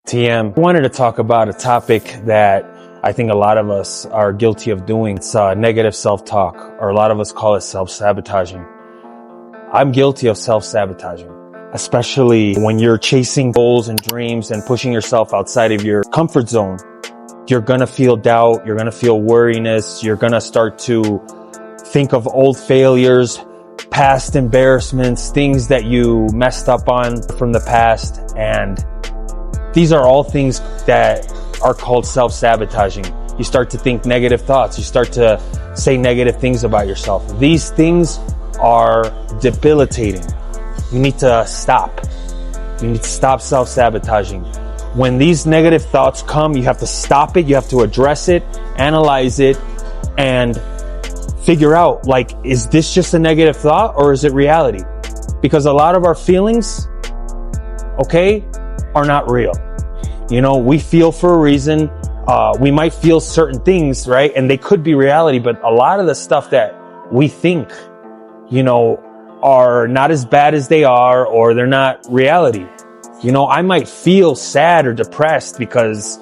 TM. I wanted to talk about a topic that I think a lot of us are guilty of doing. It's negative self-talk, or a lot of us call it self-sabotaging. I'm guilty of self-sabotaging, especially when you're chasing goals and dreams and pushing yourself outside of your comfort zone. You're gonna feel doubt, you're gonna feel worriness, you're gonna start to think of old failures, past embarrassments, things that you messed up on from the past. And these are all things that are called self-sabotaging. You start to think negative thoughts. You start to say negative things about yourself. These things are debilitating. You need to stop. You need to stop self-sabotaging. When these negative thoughts come, you have to stop it. You have to address it, analyze it, and figure out, like, is this just a negative thought or is it reality? Because a lot of our feelings, are not real. You know, we feel for a reason. We might feel certain things, right? And they could be reality, but a lot of the stuff that we think, are not as bad as they are, or they're not reality. I might feel sad or depressed because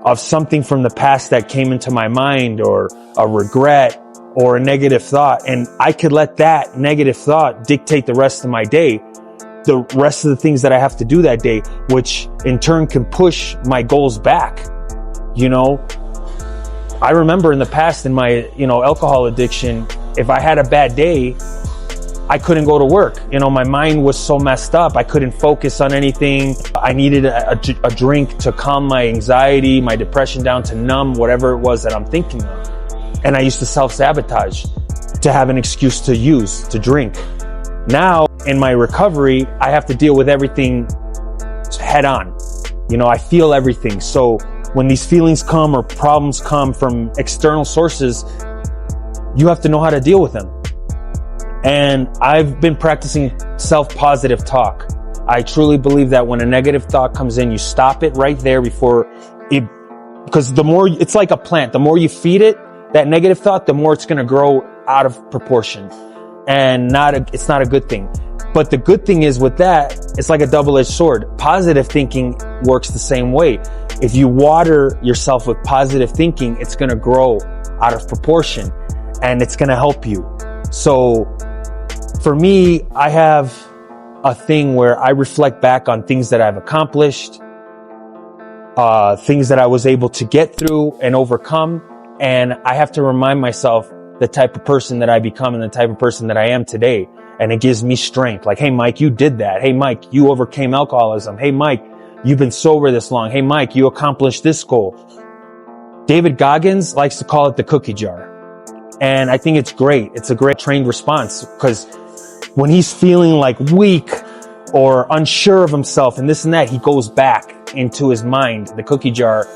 of something from the past that came into my mind, or a regret or a negative thought. And I could let that negative thought dictate the rest of my day, the rest of the things that I have to do that day, which in turn can push my goals back. I remember in the past, in my, alcohol addiction, if I had a bad day, I couldn't go to work. My mind was so messed up. I couldn't focus on anything. I needed a drink to calm my anxiety, my depression down, to numb whatever it was that I'm thinking of. And I used to self-sabotage to have an excuse to drink. Now, in my recovery, I have to deal with everything head on. I feel everything. So when these feelings come or problems come from external sources, you have to know how to deal with them. And I've been practicing self-positive talk. I truly believe that when a negative thought comes in, you stop it right there before it, because it's like a plant. The more you feed it, that negative thought, the more it's going to grow out of proportion. And it's not a good thing. But the good thing is with that, it's like a double-edged sword. Positive thinking works the same way. If you water yourself with positive thinking, it's going to grow out of proportion and it's going to help you. So for me, I have a thing where I reflect back on things that I've accomplished, things that I was able to get through and overcome. And I have to remind myself the type of person that I become and the type of person that I am today. And it gives me strength. Like, hey, Mike, you did that. Hey, Mike, you overcame alcoholism. Hey, Mike, you've been sober this long. Hey, Mike, you accomplished this goal. David Goggins likes to call it the cookie jar. And I think it's great. It's a great trained response, because when he's feeling like weak or unsure of himself and this and that, he goes back into his mind, the cookie jar,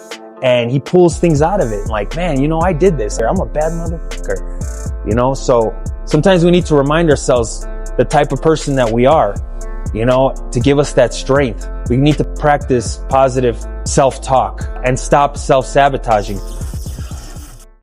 and he pulls things out of it. Like, man, I did this. I'm a bad motherfucker. So sometimes we need to remind ourselves the type of person that we are, to give us that strength. We need to practice positive self-talk and stop self-sabotaging.